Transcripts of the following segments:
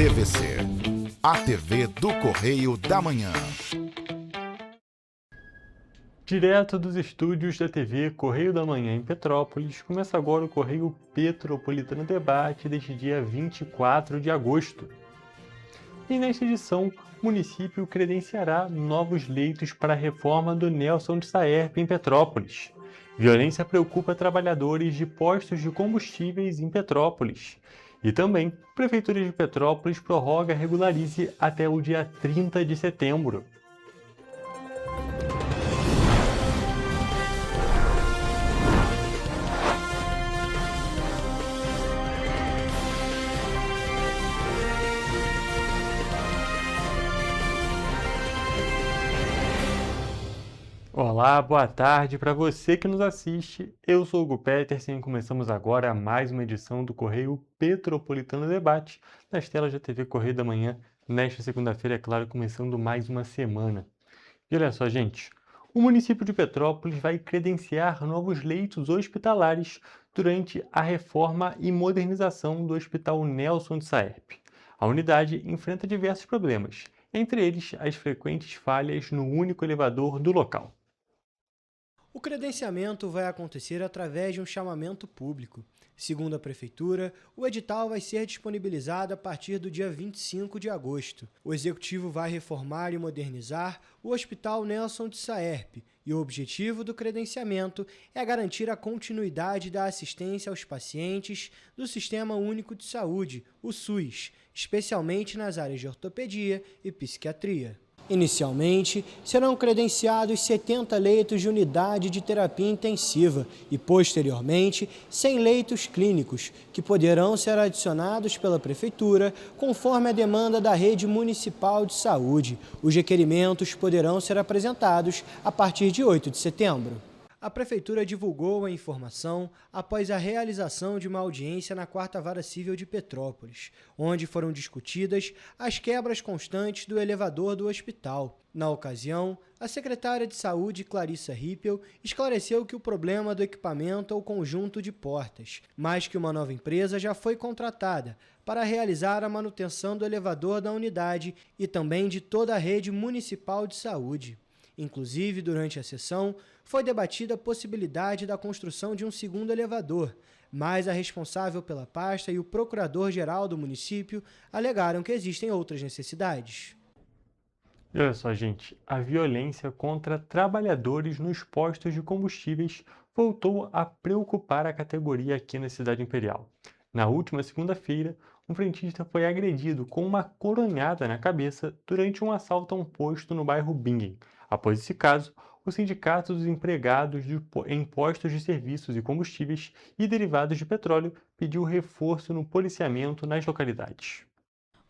TVC, a TV do Correio da Manhã. Direto dos estúdios da TV Correio da Manhã em Petrópolis, começa agora o Correio Petropolitano Debate deste dia 24 de agosto. E nesta edição, o município credenciará novos leitos para a reforma do Nelson de Saerp em Petrópolis. Violência preocupa trabalhadores de postos de combustíveis em Petrópolis. E também, a Prefeitura de Petrópolis prorroga regularize até o dia 30 de setembro. Olá, boa tarde para você que nos assiste. Eu sou o Hugo Petersen e começamos agora mais uma edição do Correio Petropolitano Debate nas telas da TV Correio da Manhã, nesta segunda-feira, é claro, começando mais uma semana. E olha só, gente, o município de Petrópolis vai credenciar novos leitos hospitalares durante a reforma e modernização do Hospital Nelson de Saerp. A unidade enfrenta diversos problemas, entre eles as frequentes falhas no único elevador do local. O credenciamento vai acontecer através de um chamamento público. Segundo a Prefeitura, o edital vai ser disponibilizado a partir do dia 25 de agosto. O Executivo vai reformar e modernizar o Hospital Nelson de Saerp e o objetivo do credenciamento é garantir a continuidade da assistência aos pacientes do Sistema Único de Saúde, o SUS, especialmente nas áreas de ortopedia e psiquiatria. Inicialmente, serão credenciados 70 leitos de unidade de terapia intensiva e, posteriormente, 100 leitos clínicos, que poderão ser adicionados pela Prefeitura conforme a demanda da rede municipal de saúde. Os requerimentos poderão ser apresentados a partir de 8 de setembro. A Prefeitura divulgou a informação após a realização de uma audiência na 4ª Vara Civil de Petrópolis, onde foram discutidas as quebras constantes do elevador do hospital. Na ocasião, a secretária de Saúde, Clarissa Rippel, esclareceu que o problema do equipamento é o conjunto de portas, mas que uma nova empresa já foi contratada para realizar a manutenção do elevador da unidade e também de toda a rede municipal de saúde. Inclusive, durante a sessão, foi debatida a possibilidade da construção de um segundo elevador, mas a responsável pela pasta e o procurador-geral do município alegaram que existem outras necessidades. E olha só, gente, a violência contra trabalhadores nos postos de combustíveis voltou a preocupar a categoria aqui na Cidade Imperial. Na última segunda-feira, um frentista foi agredido com uma coronhada na cabeça durante um assalto a um posto no bairro Bingen. Após esse caso, o Sindicato dos Empregados em Postos de Serviços e Combustíveis e Derivados de Petróleo pediu reforço no policiamento nas localidades.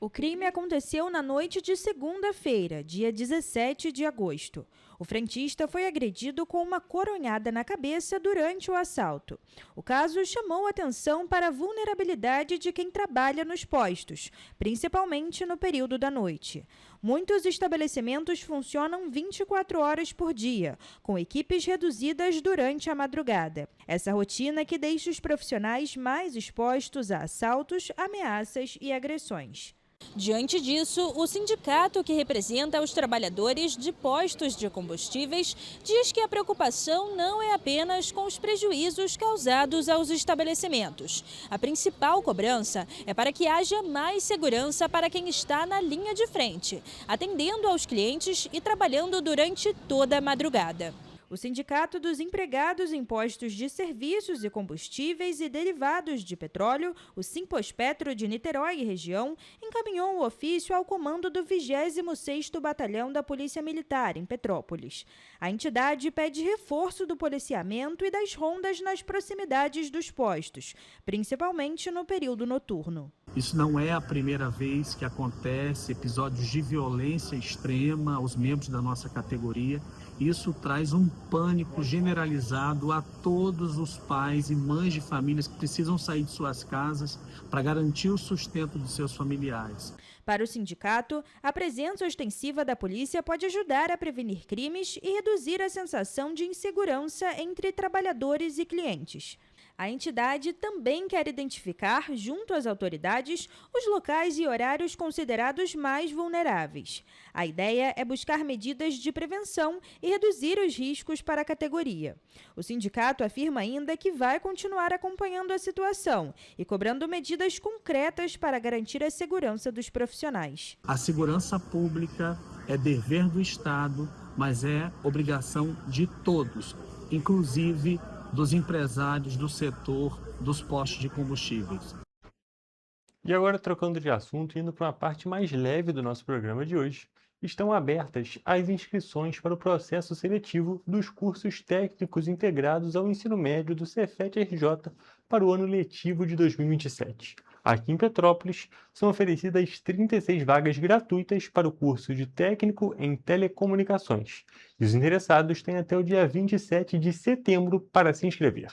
O crime aconteceu na noite de segunda-feira, dia 17 de agosto. O frentista foi agredido com uma coronhada na cabeça durante o assalto. O caso chamou atenção para a vulnerabilidade de quem trabalha nos postos, principalmente no período da noite. Muitos estabelecimentos funcionam 24 horas por dia, com equipes reduzidas durante a madrugada. Essa rotina que deixa os profissionais mais expostos a assaltos, ameaças e agressões. Diante disso, o sindicato que representa os trabalhadores de postos de combustíveis diz que a preocupação não é apenas com os prejuízos causados aos estabelecimentos. A principal cobrança é para que haja mais segurança para quem está na linha de frente, atendendo aos clientes e trabalhando durante toda a madrugada. O Sindicato dos Empregados em Postos de Serviços e Combustíveis e Derivados de Petróleo, o Simpospetro de Niterói e região, encaminhou o ofício ao comando do 26º Batalhão da Polícia Militar, em Petrópolis. A entidade pede reforço do policiamento e das rondas nas proximidades dos postos, principalmente no período noturno. Isso não é a primeira vez que acontece episódios de violência extrema aos membros da nossa categoria. Isso traz um pânico generalizado a todos os pais e mães de famílias que precisam sair de suas casas para garantir o sustento de seus familiares. Para o sindicato, a presença ostensiva da polícia pode ajudar a prevenir crimes e reduzir a sensação de insegurança entre trabalhadores e clientes. A entidade também quer identificar, junto às autoridades, os locais e horários considerados mais vulneráveis. A ideia é buscar medidas de prevenção e reduzir os riscos para a categoria. O sindicato afirma ainda que vai continuar acompanhando a situação e cobrando medidas concretas para garantir a segurança dos profissionais. A segurança pública é dever do Estado, mas é obrigação de todos, inclusive dos empresários do setor dos postos de combustíveis. E agora, trocando de assunto, indo para uma parte mais leve do nosso programa de hoje, estão abertas as inscrições para o processo seletivo dos cursos técnicos integrados ao ensino médio do Cefet-RJ para o ano letivo de 2027. Aqui em Petrópolis, são oferecidas 36 vagas gratuitas para o curso de técnico em telecomunicações. E os interessados têm até o dia 27 de setembro para se inscrever.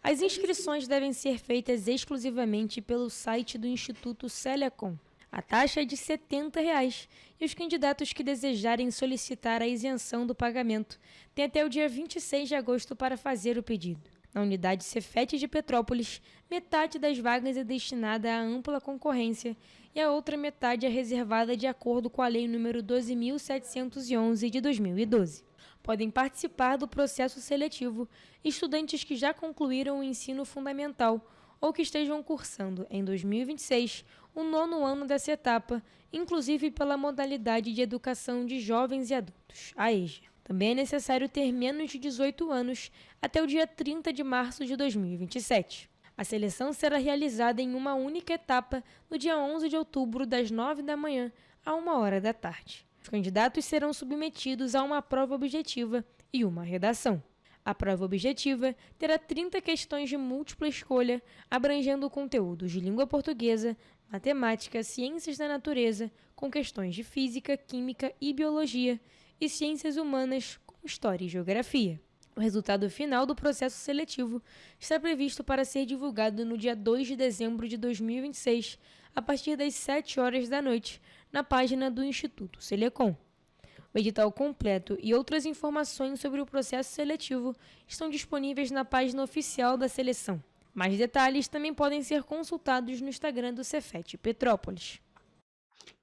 As inscrições devem ser feitas exclusivamente pelo site do Instituto Celecom. A taxa é de R$ 70 e os candidatos que desejarem solicitar a isenção do pagamento têm até o dia 26 de agosto para fazer o pedido. Na unidade Cefet de Petrópolis, metade das vagas é destinada à ampla concorrência e a outra metade é reservada de acordo com a Lei nº 12.711 de 2012. Podem participar do processo seletivo estudantes que já concluíram o ensino fundamental ou que estejam cursando em 2026 o 9º ano dessa etapa, inclusive pela modalidade de educação de jovens e adultos, a EJA. Também é necessário ter menos de 18 anos até o dia 30 de março de 2027. A seleção será realizada em uma única etapa no dia 11 de outubro, das 9 da manhã a 1 hora da tarde. Os candidatos serão submetidos a uma prova objetiva e uma redação. A prova objetiva terá 30 questões de múltipla escolha, abrangendo conteúdos de língua portuguesa, matemática, ciências da natureza, com questões de física, química e biologia, e ciências humanas, com história e geografia. O resultado final do processo seletivo está previsto para ser divulgado no dia 2 de dezembro de 2026, a partir das 7 horas da noite, na página do Instituto Celecom. O edital completo e outras informações sobre o processo seletivo estão disponíveis na página oficial da seleção. Mais detalhes também podem ser consultados no Instagram do Cefet Petrópolis.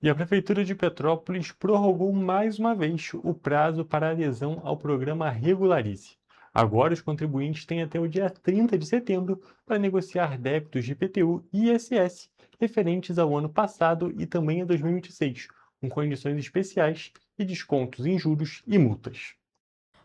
E a Prefeitura de Petrópolis prorrogou mais uma vez o prazo para adesão ao programa Regularize. Agora, os contribuintes têm até o dia 30 de setembro para negociar débitos de IPTU e ISS referentes ao ano passado e também a 2026, com condições especiais e descontos em juros e multas.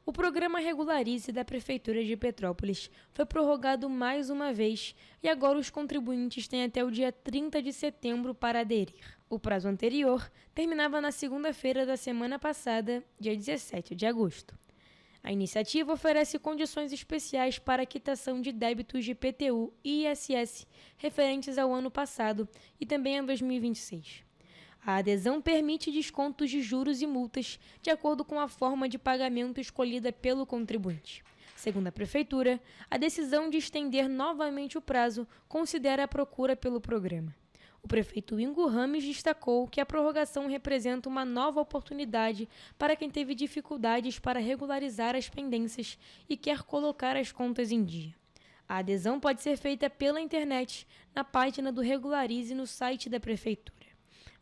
O programa Regularize da Prefeitura de Petrópolis foi prorrogado mais uma vez e agora os contribuintes têm até o dia 30 de setembro para aderir. O prazo anterior terminava na segunda-feira da semana passada, dia 17 de agosto. A iniciativa oferece condições especiais para a quitação de débitos de IPTU e ISS referentes ao ano passado e também a 2026. A adesão permite descontos de juros e multas de acordo com a forma de pagamento escolhida pelo contribuinte. Segundo a Prefeitura, a decisão de estender novamente o prazo considera a procura pelo programa. O prefeito Ingo Rames destacou que a prorrogação representa uma nova oportunidade para quem teve dificuldades para regularizar as pendências e quer colocar as contas em dia. A adesão pode ser feita pela internet, na página do Regularize no site da Prefeitura.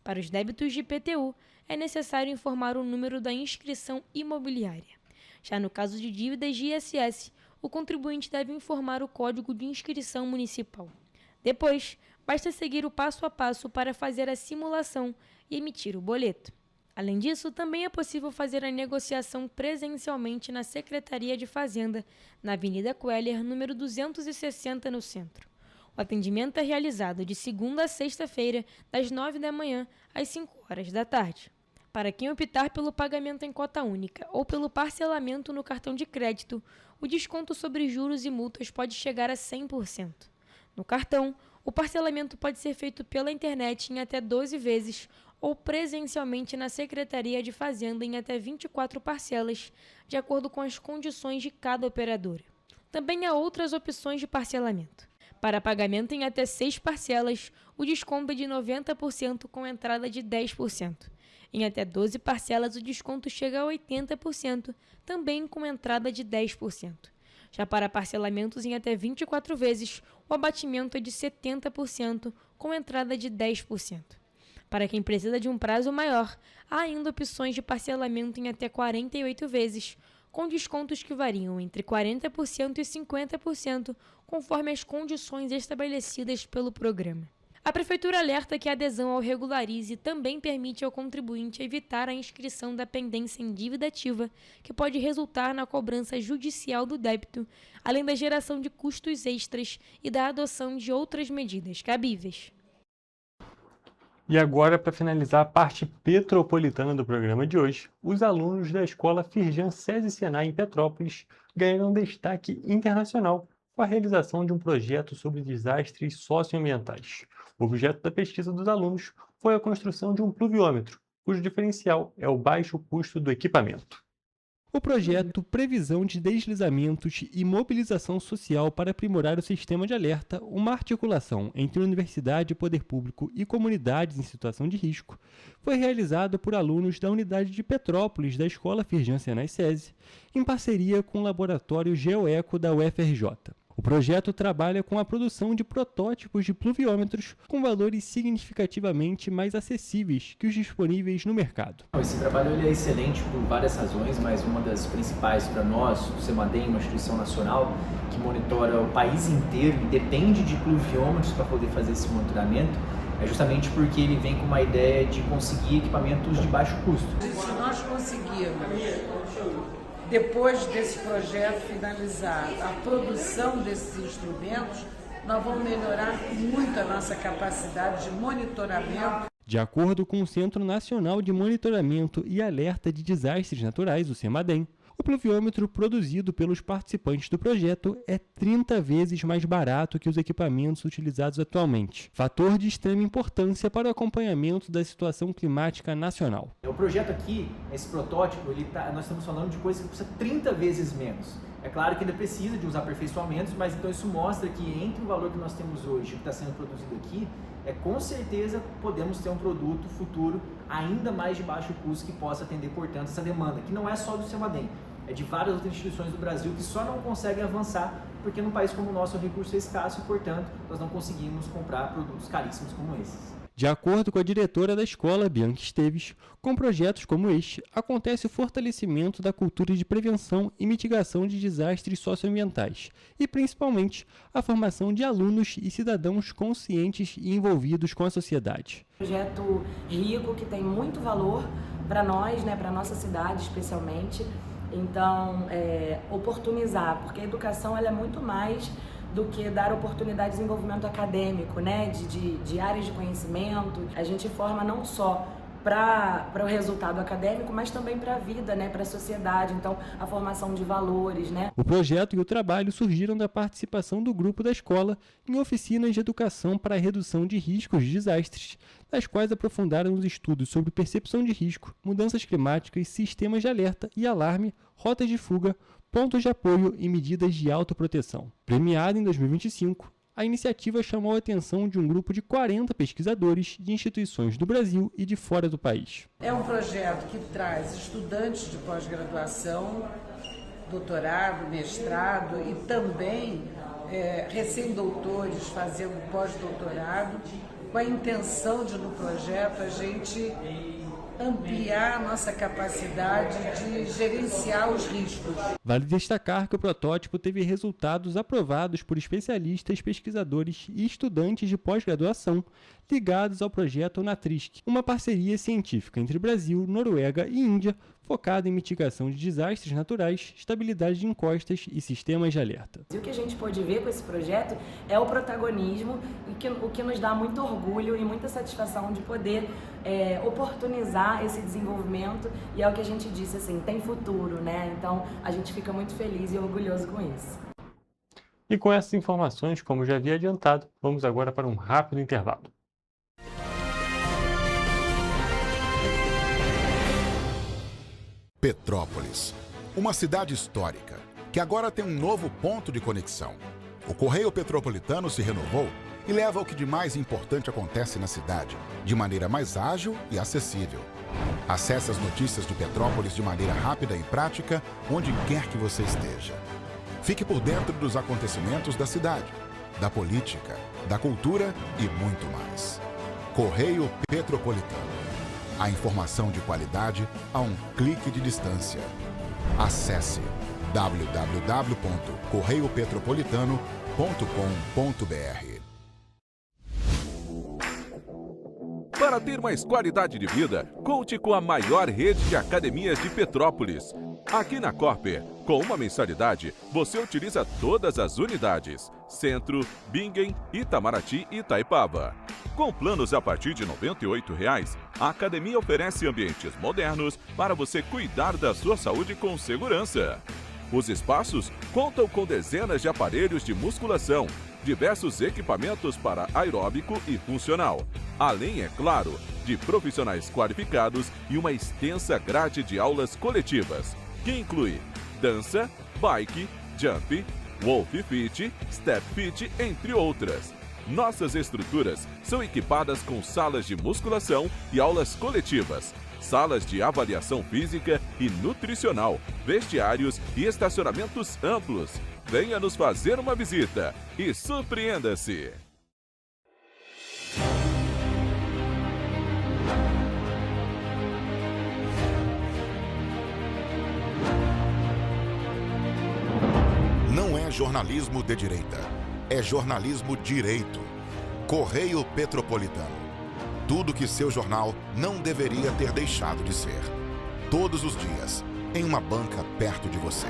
Para os débitos de IPTU, é necessário informar o número da inscrição imobiliária. Já no caso de dívidas de ISS, o contribuinte deve informar o código de inscrição municipal. Depois, basta seguir o passo a passo para fazer a simulação e emitir o boleto. Além disso, também é possível fazer a negociação presencialmente na Secretaria de Fazenda, na Avenida Queller, número 260, no centro. O atendimento é realizado de segunda a sexta-feira, das 9 da manhã às 5 horas da tarde. Para quem optar pelo pagamento em cota única ou pelo parcelamento no cartão de crédito, o desconto sobre juros e multas pode chegar a 100%. No cartão, o parcelamento pode ser feito pela internet em até 12 vezes ou presencialmente na Secretaria de Fazenda em até 24 parcelas, de acordo com as condições de cada operadora. Também há outras opções de parcelamento. Para pagamento em até 6 parcelas, o desconto é de 90% com entrada de 10%. Em até 12 parcelas, o desconto chega a 80%, também com entrada de 10%. Já para parcelamentos em até 24 vezes, o abatimento é de 70%, com entrada de 10%. Para quem precisa de um prazo maior, há ainda opções de parcelamento em até 48 vezes, com descontos que variam entre 40% e 50%, conforme as condições estabelecidas pelo programa. A Prefeitura alerta que a adesão ao Regularize também permite ao contribuinte evitar a inscrição da pendência em dívida ativa, que pode resultar na cobrança judicial do débito, além da geração de custos extras e da adoção de outras medidas cabíveis. E agora, para finalizar a parte petropolitana do programa de hoje, os alunos da Escola Firjan SESI Senai em Petrópolis ganharam destaque internacional com a realização de um projeto sobre desastres socioambientais. O objeto da pesquisa dos alunos foi a construção de um pluviômetro, cujo diferencial é o baixo custo do equipamento. O projeto Previsão de Deslizamentos e Mobilização Social para aprimorar o sistema de alerta, uma articulação entre universidade, poder público e comunidades em situação de risco, foi realizado por alunos da unidade de Petrópolis da Escola Firjan Senai SESI, em parceria com o Laboratório GeoEco da UFRJ. O projeto trabalha com a produção de protótipos de pluviômetros com valores significativamente mais acessíveis que os disponíveis no mercado. Esse trabalho ele é excelente por várias razões, mas uma das principais para nós, o CEMADEM, uma instituição nacional que monitora o país inteiro e depende de pluviômetros para poder fazer esse monitoramento, é justamente porque ele vem com uma ideia de conseguir equipamentos de baixo custo. Se nós conseguirmos, depois desse projeto finalizar a produção desses instrumentos, nós vamos melhorar muito a nossa capacidade de monitoramento. De acordo com o Centro Nacional de Monitoramento e Alerta de Desastres Naturais, o CEMADEM, o pluviômetro produzido pelos participantes do projeto é 30 vezes mais barato que os equipamentos utilizados atualmente, fator de extrema importância para o acompanhamento da situação climática nacional. O projeto aqui, esse protótipo, nós estamos falando de coisa que custa 30 vezes menos. É claro que ainda precisa de uns aperfeiçoamentos, mas então isso mostra que entre o valor que nós temos hoje e o que está sendo produzido aqui, com certeza podemos ter um produto futuro ainda mais de baixo custo que possa atender, portanto, essa demanda, que não é só do CEMADEM. É de várias outras instituições do Brasil que só não conseguem avançar porque num país como o nosso o recurso é escasso e, portanto, nós não conseguimos comprar produtos caríssimos como esses. De acordo com a diretora da escola, Bianca Esteves, com projetos como este, acontece o fortalecimento da cultura de prevenção e mitigação de desastres socioambientais e, principalmente, a formação de alunos e cidadãos conscientes e envolvidos com a sociedade. Projeto rico que tem muito valor para nós, para a nossa cidade especialmente. Então, oportunizar, porque a educação ela é muito mais do que dar oportunidade de desenvolvimento acadêmico, de áreas de conhecimento. A gente forma não só para o resultado acadêmico, mas também para a vida, para a sociedade, então a formação de valores. O projeto e o trabalho surgiram da participação do grupo da escola em oficinas de educação para a redução de riscos de desastres, das quais aprofundaram os estudos sobre percepção de risco, mudanças climáticas, sistemas de alerta e alarme, rotas de fuga, pontos de apoio e medidas de autoproteção. Premiada em 2025, a iniciativa chamou a atenção de um grupo de 40 pesquisadores de instituições do Brasil e de fora do país. É um projeto que traz estudantes de pós-graduação, doutorado, mestrado e também recém-doutores fazendo pós-doutorado, com a intenção de, no projeto, a gente ampliar a nossa capacidade de gerenciar os riscos. Vale destacar que o protótipo teve resultados aprovados por especialistas, pesquisadores e estudantes de pós-graduação ligados ao projeto NATRISC, uma parceria científica entre Brasil, Noruega e Índia, focada em mitigação de desastres naturais, estabilidade de encostas e sistemas de alerta. E o que a gente pode ver com esse projeto é o protagonismo, o que nos dá muito orgulho e muita satisfação de poder oportunizar esse desenvolvimento, e é o que a gente disse, assim, tem futuro, Então a gente fica muito feliz e orgulhoso com isso. E com essas informações, como já havia adiantado, vamos agora para um rápido intervalo. Petrópolis, uma cidade histórica, que agora tem um novo ponto de conexão. O Correio Petropolitano se renovou e leva o que de mais importante acontece na cidade, de maneira mais ágil e acessível. Acesse as notícias de Petrópolis de maneira rápida e prática, onde quer que você esteja. Fique por dentro dos acontecimentos da cidade, da política, da cultura e muito mais. Correio Petropolitano. A informação de qualidade a um clique de distância. Acesse www.correiopetropolitano.com.br. Para ter mais qualidade de vida, conte com a maior rede de academias de Petrópolis. Aqui na Corper, com uma mensalidade, você utiliza todas as unidades: Centro, Bingen, Itamaraty e Itaipava. Com planos a partir de R$ 98,00, a academia oferece ambientes modernos para você cuidar da sua saúde com segurança. Os espaços contam com dezenas de aparelhos de musculação, diversos equipamentos para aeróbico e funcional, além, é claro, de profissionais qualificados e uma extensa grade de aulas coletivas, que inclui dança, bike, jump, wolf fit, step fit, entre outras. Nossas estruturas são equipadas com salas de musculação e aulas coletivas, salas de avaliação física e nutricional, vestiários e estacionamentos amplos. Venha nos fazer uma visita e surpreenda-se! Não é jornalismo de direita, é jornalismo direito. Correio Petropolitano. Tudo que seu jornal não deveria ter deixado de ser. Todos os dias, em uma banca perto de você.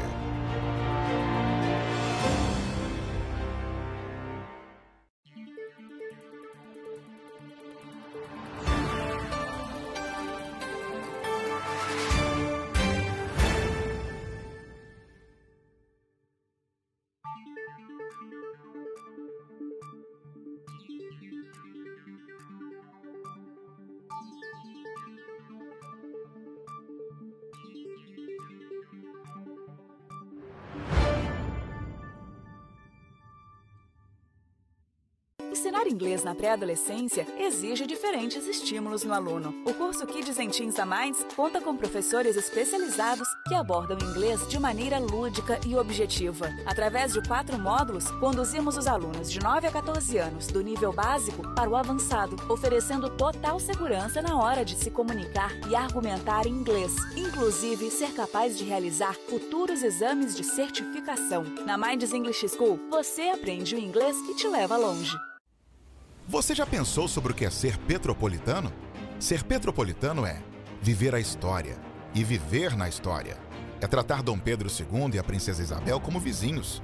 Ensinar inglês na pré-adolescência exige diferentes estímulos no aluno. O curso Kids and Teens a Mais conta com professores especializados que abordam o inglês de maneira lúdica e objetiva. Através de 4 módulos, conduzimos os alunos de 9 a 14 anos do nível básico para o avançado, oferecendo total segurança na hora de se comunicar e argumentar em inglês, inclusive ser capaz de realizar futuros exames de certificação. Na Minds English School, você aprende o inglês que te leva longe. Você já pensou sobre o que é ser petropolitano? Ser petropolitano é viver a história e viver na história. É tratar Dom Pedro II e a Princesa Isabel como vizinhos.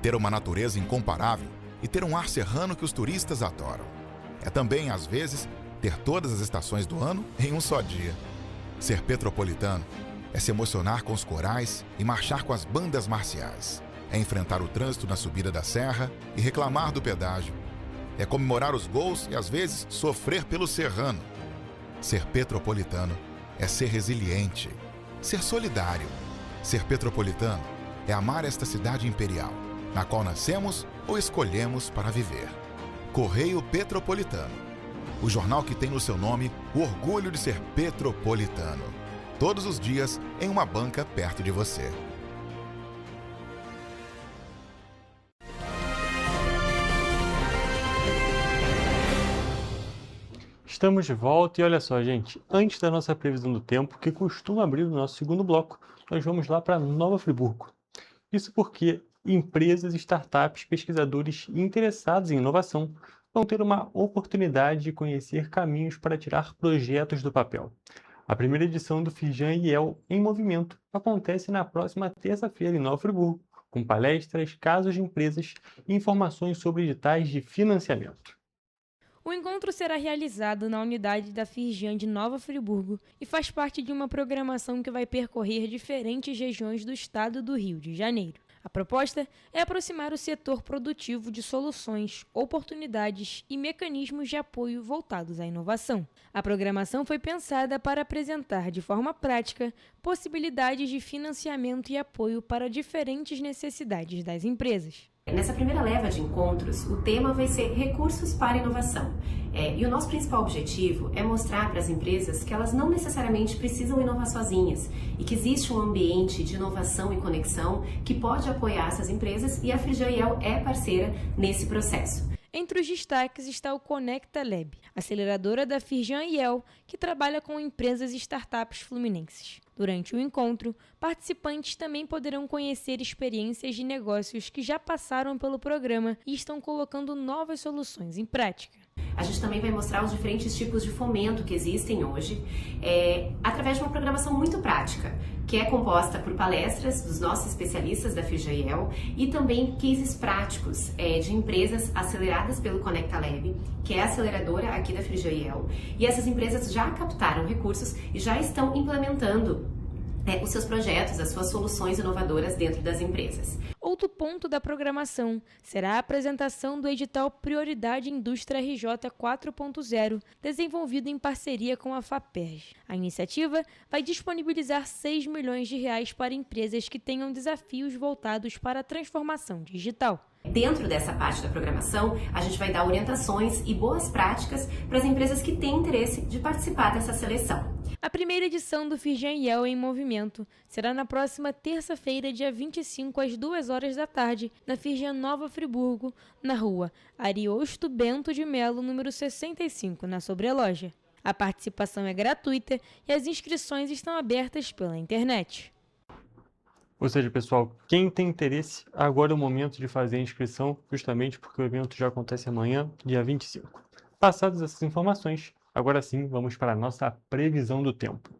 Ter uma natureza incomparável e ter um ar serrano que os turistas adoram. É também, às vezes, ter todas as estações do ano em um só dia. Ser petropolitano é se emocionar com os corais e marchar com as bandas marciais. É enfrentar o trânsito na subida da serra e reclamar do pedágio. É comemorar os gols e, às vezes, sofrer pelo serrano. Ser petropolitano é ser resiliente, ser solidário. Ser petropolitano é amar esta cidade imperial, na qual nascemos ou escolhemos para viver. Correio Petropolitano. O jornal que tem no seu nome o orgulho de ser petropolitano. Todos os dias em uma banca perto de você. Estamos de volta e olha só, gente, antes da nossa previsão do tempo, que costuma abrir o nosso segundo bloco, nós vamos lá para Nova Friburgo. Isso porque empresas, startups, pesquisadores interessados em inovação vão ter uma oportunidade de conhecer caminhos para tirar projetos do papel. A primeira edição do Firjan IEL em Movimento acontece na próxima terça-feira em Nova Friburgo, com palestras, casos de empresas e informações sobre editais de financiamento. O encontro será realizado na unidade da Firjan de Nova Friburgo e faz parte de uma programação que vai percorrer diferentes regiões do estado do Rio de Janeiro. A proposta é aproximar o setor produtivo de soluções, oportunidades e mecanismos de apoio voltados à inovação. A programação foi pensada para apresentar de forma prática possibilidades de financiamento e apoio para diferentes necessidades das empresas. Nessa primeira leva de encontros, o tema vai ser recursos para inovação. E o nosso principal objetivo é mostrar para as empresas que elas não necessariamente precisam inovar sozinhas e que existe um ambiente de inovação e conexão que pode apoiar essas empresas e a Frigiel é parceira nesse processo. Entre os destaques está o Conecta Lab, aceleradora da Frigiel, que trabalha com empresas e startups fluminenses. Durante o encontro, participantes também poderão conhecer experiências de negócios que já passaram pelo programa e estão colocando novas soluções em prática. A gente também vai mostrar os diferentes tipos de fomento que existem hoje, através de uma programação muito prática, que é composta por palestras dos nossos especialistas da Frigiel e também cases práticos de empresas aceleradas pelo Conecta Lab, que é a aceleradora aqui da Frigiel. E essas empresas já captaram recursos e já estão implementando os seus projetos, as suas soluções inovadoras dentro das empresas. Outro ponto da programação será a apresentação do edital Prioridade Indústria RJ 4.0, desenvolvido em parceria com a FAPERJ. A iniciativa vai disponibilizar R$6 milhões para empresas que tenham desafios voltados para a transformação digital. Dentro dessa parte da programação, a gente vai dar orientações e boas práticas para as empresas que têm interesse de participar dessa seleção. A primeira edição do Frigiel em Movimento será na próxima terça-feira, dia 25, às 2h da tarde, na Frigiel Nova Friburgo, na rua Ariosto Bento de Melo, número 65, na Sobreloja. A participação é gratuita e as inscrições estão abertas pela internet. Ou seja, pessoal, quem tem interesse, agora é o momento de fazer a inscrição, justamente porque o evento já acontece amanhã, dia 25. Passadas essas informações, agora sim vamos para a nossa previsão do tempo.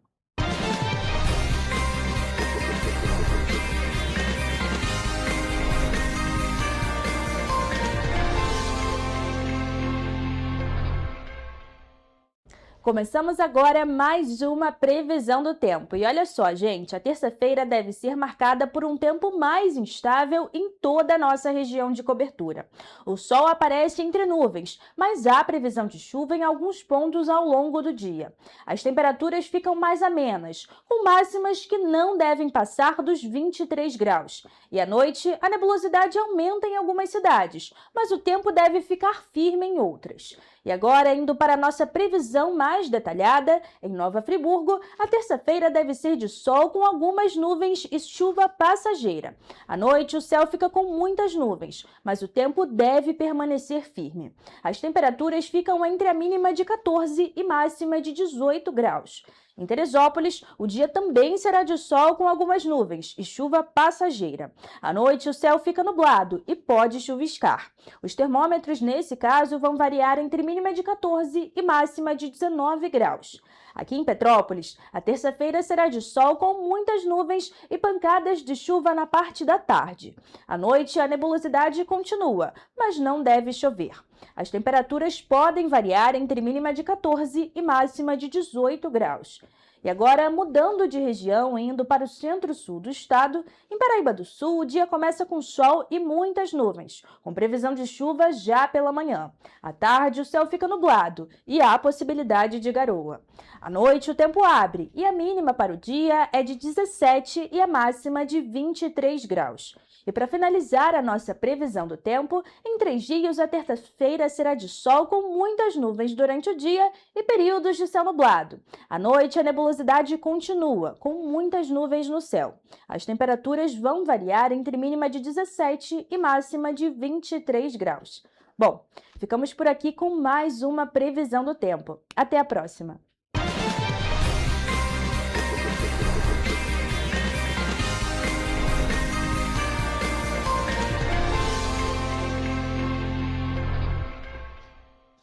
Começamos agora mais uma previsão do tempo. E olha só, gente, a terça-feira deve ser marcada por um tempo mais instável em toda a nossa região de cobertura. O sol aparece entre nuvens, mas há previsão de chuva em alguns pontos ao longo do dia. As temperaturas ficam mais amenas, com máximas que não devem passar dos 23 graus. E à noite, a nebulosidade aumenta em algumas cidades, mas o tempo deve ficar firme em outras. E agora, indo para a nossa previsão mais detalhada, em Nova Friburgo, a terça-feira deve ser de sol com algumas nuvens e chuva passageira. À noite, o céu fica com muitas nuvens, mas o tempo deve permanecer firme. As temperaturas ficam entre a mínima de 14 e máxima de 18 graus. Em Teresópolis, o dia também será de sol com algumas nuvens e chuva passageira. À noite, o céu fica nublado e pode chuviscar. Os termômetros, nesse caso, vão variar entre mínima de 14 e máxima de 19 graus. Aqui em Petrópolis, a terça-feira será de sol com muitas nuvens e pancadas de chuva na parte da tarde. À noite, a nebulosidade continua, mas não deve chover. As temperaturas podem variar entre mínima de 14 e máxima de 18 graus. E agora, mudando de região, indo para o centro-sul do estado, em Paraíba do Sul, o dia começa com sol e muitas nuvens, com previsão de chuva já pela manhã. À tarde, o céu fica nublado e há possibilidade de garoa. À noite, o tempo abre e a mínima para o dia é de 17 e a máxima de 23 graus. E para finalizar a nossa previsão do tempo, em 3 dias a terça-feira será de sol com muitas nuvens durante o dia e períodos de céu nublado. À noite, a nebulosidade continua, com muitas nuvens no céu. As temperaturas vão variar entre mínima de 17 e máxima de 23 graus. Bom, ficamos por aqui com mais uma previsão do tempo. Até a próxima!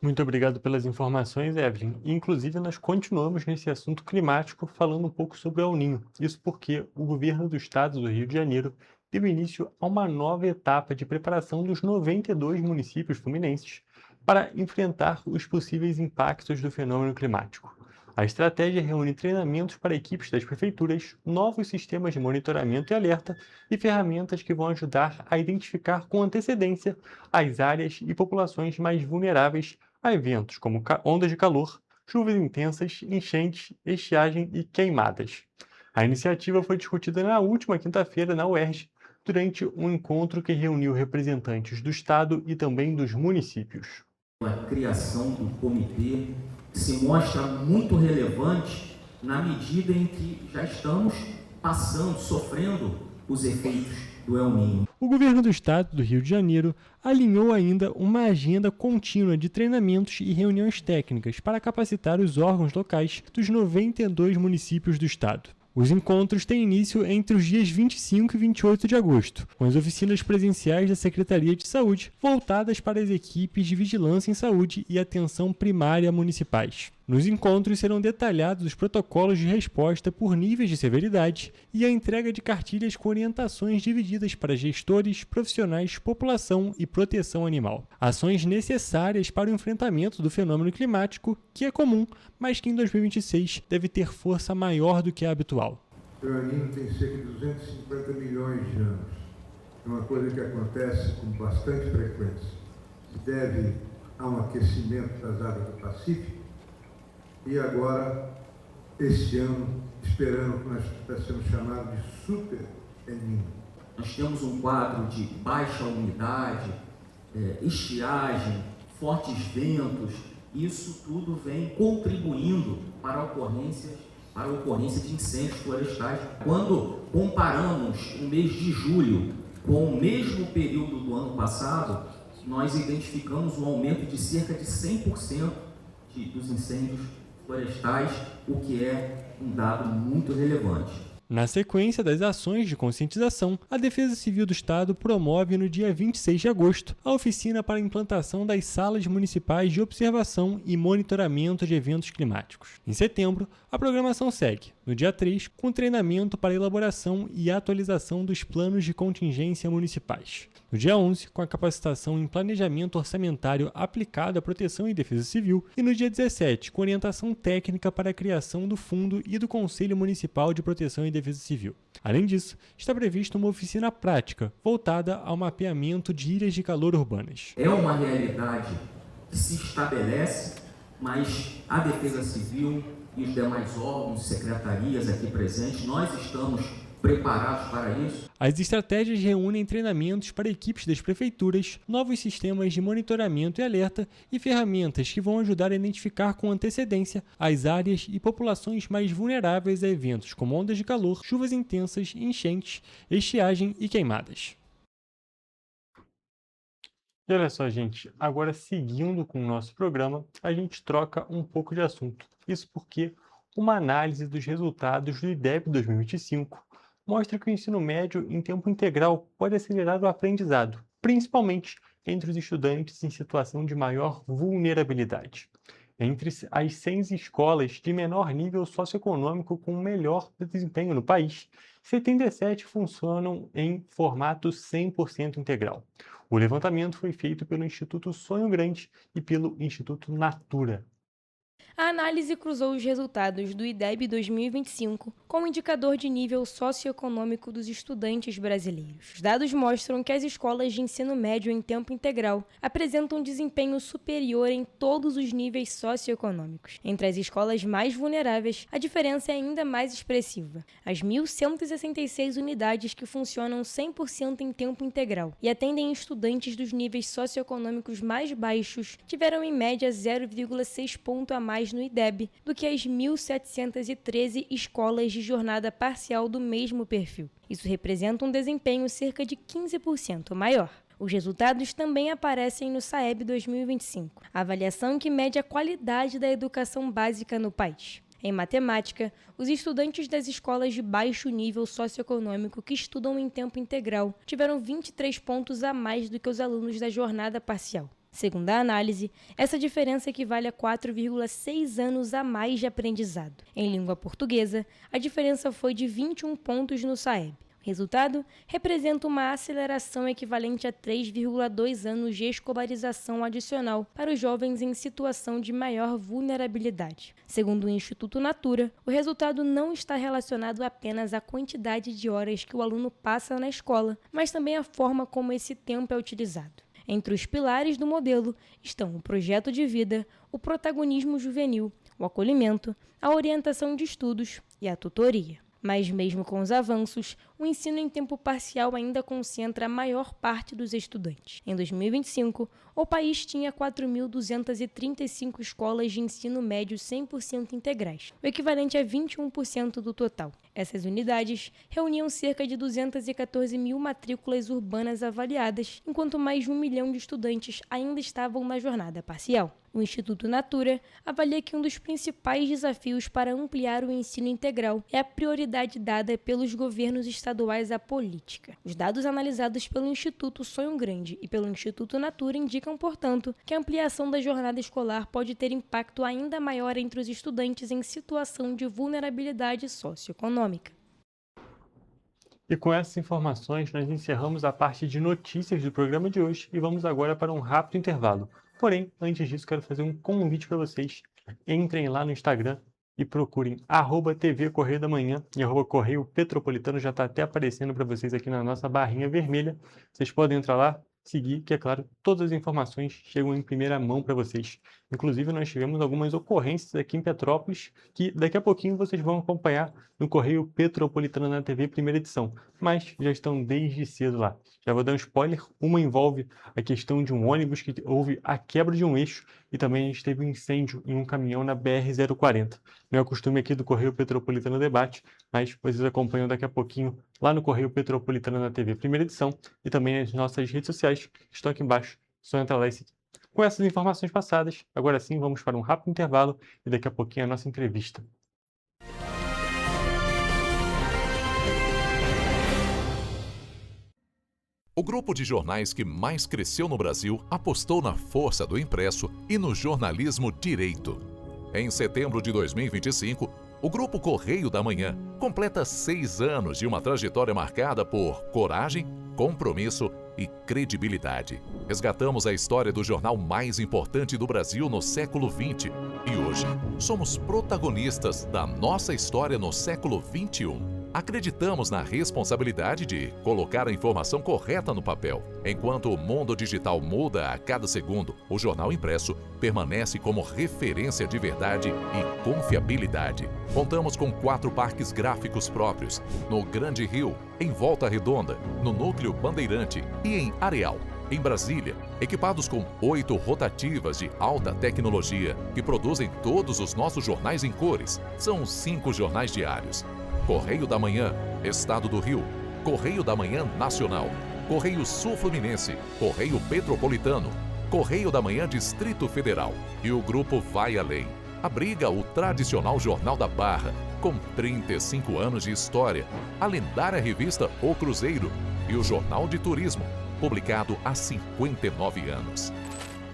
Muito obrigado pelas informações, Evelyn. Inclusive, nós continuamos nesse assunto climático falando um pouco sobre o El Niño. Isso porque o governo do estado do Rio de Janeiro deu início a uma nova etapa de preparação dos 92 municípios fluminenses para enfrentar os possíveis impactos do fenômeno climático. A estratégia reúne treinamentos para equipes das prefeituras, novos sistemas de monitoramento e alerta e ferramentas que vão ajudar a identificar com antecedência as áreas e populações mais vulneráveis a eventos como ondas de calor, chuvas intensas, enchentes, estiagem e queimadas. A iniciativa foi discutida na última quinta-feira na UERJ, durante um encontro que reuniu representantes do Estado e também dos municípios. A criação do comitê se mostra muito relevante na medida em que já estamos sofrendo os efeitos do El Niño. O governo do estado do Rio de Janeiro alinhou ainda uma agenda contínua de treinamentos e reuniões técnicas para capacitar os órgãos locais dos 92 municípios do estado. Os encontros têm início entre os dias 25 e 28 de agosto, com as oficinas presenciais da Secretaria de Saúde voltadas para as equipes de vigilância em saúde e atenção primária municipais. Nos encontros serão detalhados os protocolos de resposta por níveis de severidade e a entrega de cartilhas com orientações divididas para gestores, profissionais, população e proteção animal. Ações necessárias para o enfrentamento do fenômeno climático, que é comum, mas que em 2026 deve ter força maior do que a habitual. O El Niño tem cerca de 250 milhões de anos. É uma coisa que acontece com bastante frequência. Se deve a um aquecimento das águas do Pacífico. E agora, este ano, esperando que nós estivéssemos chamados de Super El Niño. Nós temos um quadro de baixa umidade, estiagem, fortes ventos. Isso tudo vem contribuindo para a ocorrência de incêndios florestais. Quando comparamos o mês de julho com o mesmo período do ano passado, nós identificamos um aumento de cerca de 100% dos incêndios florestais, o que é um dado muito relevante. Na sequência das ações de conscientização, a Defesa Civil do Estado promove no dia 26 de agosto a oficina para a implantação das salas municipais de observação e monitoramento de eventos climáticos. Em setembro, a programação segue, no dia 3, com treinamento para elaboração e atualização dos planos de contingência municipais. No dia 11, com a capacitação em planejamento orçamentário aplicado à proteção e defesa civil, e no dia 17, com orientação técnica para a criação do Fundo e do Conselho Municipal de Proteção e Defesa Civil. Além disso, está prevista uma oficina prática voltada ao mapeamento de ilhas de calor urbanas. É uma realidade que se estabelece, mas a Defesa Civil e os demais órgãos, secretarias aqui presentes, nós estamos preparados para isso. As estratégias reúnem treinamentos para equipes das prefeituras, novos sistemas de monitoramento e alerta e ferramentas que vão ajudar a identificar com antecedência as áreas e populações mais vulneráveis a eventos como ondas de calor, chuvas intensas, enchentes, estiagem e queimadas. E olha só, gente, agora seguindo com o nosso programa, a gente troca um pouco de assunto. Isso porque uma análise dos resultados do IDEB 2025 mostra que o ensino médio em tempo integral pode acelerar o aprendizado, principalmente entre os estudantes em situação de maior vulnerabilidade. Entre as 100 escolas de menor nível socioeconômico com melhor desempenho no país, 77 funcionam em formato 100% integral. O levantamento foi feito pelo Instituto Sonho Grande e pelo Instituto Natura. A análise cruzou os resultados do IDEB 2025 com o indicador de nível socioeconômico dos estudantes brasileiros. Os dados mostram que as escolas de ensino médio em tempo integral apresentam desempenho superior em todos os níveis socioeconômicos. Entre as escolas mais vulneráveis, a diferença é ainda mais expressiva. As 1.166 unidades que funcionam 100% em tempo integral e atendem estudantes dos níveis socioeconômicos mais baixos tiveram em média 0,6 ponto a mais no IDEB do que as 1.713 escolas de jornada parcial do mesmo perfil. Isso representa um desempenho cerca de 15% maior. Os resultados também aparecem no SAEB 2025, a avaliação que mede a qualidade da educação básica no país. Em matemática, os estudantes das escolas de baixo nível socioeconômico que estudam em tempo integral tiveram 23 pontos a mais do que os alunos da jornada parcial. Segundo a análise, essa diferença equivale a 4,6 anos a mais de aprendizado. Em língua portuguesa, a diferença foi de 21 pontos no SAEB. O resultado representa uma aceleração equivalente a 3,2 anos de escolarização adicional para os jovens em situação de maior vulnerabilidade. Segundo o Instituto Natura, o resultado não está relacionado apenas à quantidade de horas que o aluno passa na escola, mas também à forma como esse tempo é utilizado. Entre os pilares do modelo estão o projeto de vida, o protagonismo juvenil, o acolhimento, a orientação de estudos e a tutoria. Mas mesmo com os avanços, o ensino em tempo parcial ainda concentra a maior parte dos estudantes. Em 2025, o país tinha 4.235 escolas de ensino médio 100% integrais, o equivalente a 21% do total. Essas unidades reuniam cerca de 214 mil matrículas urbanas avaliadas, enquanto mais de 1 milhão de estudantes ainda estavam na jornada parcial. O Instituto Natura avalia que um dos principais desafios para ampliar o ensino integral é a prioridade dada pelos governos estaduais à política. Os dados analisados pelo Instituto Sonho Grande e pelo Instituto Natura indicam, portanto, que a ampliação da jornada escolar pode ter impacto ainda maior entre os estudantes em situação de vulnerabilidade socioeconômica. E com essas informações, nós encerramos a parte de notícias do programa de hoje e vamos agora para um rápido intervalo. Porém, antes disso, quero fazer um convite para vocês. Entrem lá no Instagram e procurem @TV Correio da Manhã e @Correio Petropolitano. Já está até aparecendo para vocês aqui na nossa barrinha vermelha. Vocês podem entrar lá, seguir, que é claro, todas as informações chegam em primeira mão para vocês. Inclusive, nós tivemos algumas ocorrências aqui em Petrópolis que daqui a pouquinho vocês vão acompanhar no Correio Petropolitano na TV, primeira edição. Mas já estão desde cedo lá. Já vou dar um spoiler. Uma envolve a questão de um ônibus que houve a quebra de um eixo e também a gente teve um incêndio em um caminhão na BR-040. Não é o costume aqui do Correio Petropolitano Debate, mas vocês acompanham daqui a pouquinho lá no Correio Petropolitano na TV, primeira edição, e também nas nossas redes sociais que estão aqui embaixo. Só entrar lá e seguir. Com essas informações passadas, agora sim vamos para um rápido intervalo e daqui a pouquinho a nossa entrevista. O grupo de jornais que mais cresceu no Brasil apostou na força do impresso e no jornalismo direito. Em setembro de 2025, o Grupo Correio da Manhã completa 6 anos de uma trajetória marcada por coragem, compromisso e credibilidade. Resgatamos a história do jornal mais importante do Brasil no século XX e hoje somos protagonistas da nossa história no século XXI. Acreditamos na responsabilidade de colocar a informação correta no papel. Enquanto o mundo digital muda a cada segundo, o jornal impresso permanece como referência de verdade e confiabilidade. Contamos com 4 parques gráficos próprios, no Grande Rio, em Volta Redonda, no Núcleo Bandeirante e em Areal. Em Brasília, equipados com 8 rotativas de alta tecnologia que produzem todos os nossos jornais em cores. São 5 jornais diários. Correio da Manhã, Estado do Rio, Correio da Manhã Nacional, Correio Sul-Fluminense, Correio Petropolitano, Correio da Manhã Distrito Federal. E o grupo vai além. Abriga o tradicional Jornal da Barra, com 35 anos de história, a lendária revista O Cruzeiro e o Jornal de Turismo, publicado há 59 anos.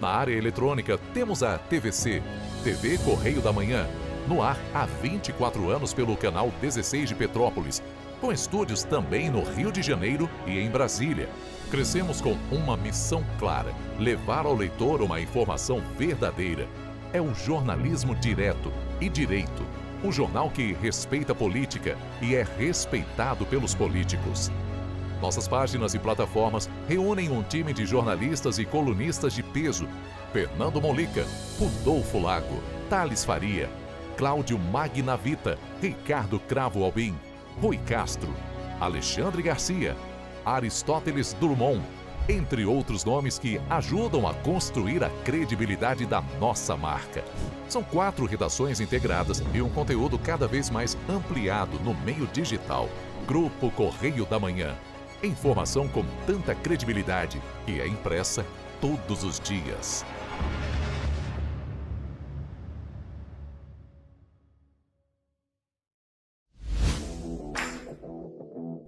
Na área eletrônica, temos a TVC, TV Correio da Manhã, no ar há 24 anos pelo canal 16 de Petrópolis, com estúdios também no Rio de Janeiro e em Brasília. Crescemos com uma missão clara: levar ao leitor uma informação verdadeira. É o jornalismo direto e direito, um jornal que respeita a política e é respeitado pelos políticos. Nossas páginas e plataformas reúnem um time de jornalistas e colunistas de peso: Fernando Molica, Rodolfo Lago, Thales Faria, Cláudio Magnavita, Ricardo Cravo Albim, Rui Castro, Alexandre Garcia, Aristóteles Drummond, entre outros nomes que ajudam a construir a credibilidade da nossa marca. São 4 redações integradas e um conteúdo cada vez mais ampliado no meio digital. Grupo Correio da Manhã. Informação com tanta credibilidade que é impressa todos os dias.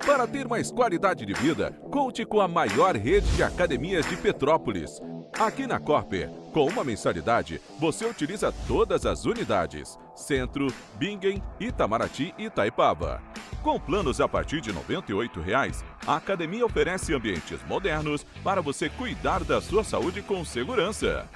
Para ter mais qualidade de vida, conte com a maior rede de academias de Petrópolis. Aqui na Corper, com uma mensalidade, você utiliza todas as unidades: Centro, Bingen, Itamaraty e Itaipava. Com planos a partir de R$ 98,00, a academia oferece ambientes modernos para você cuidar da sua saúde com segurança.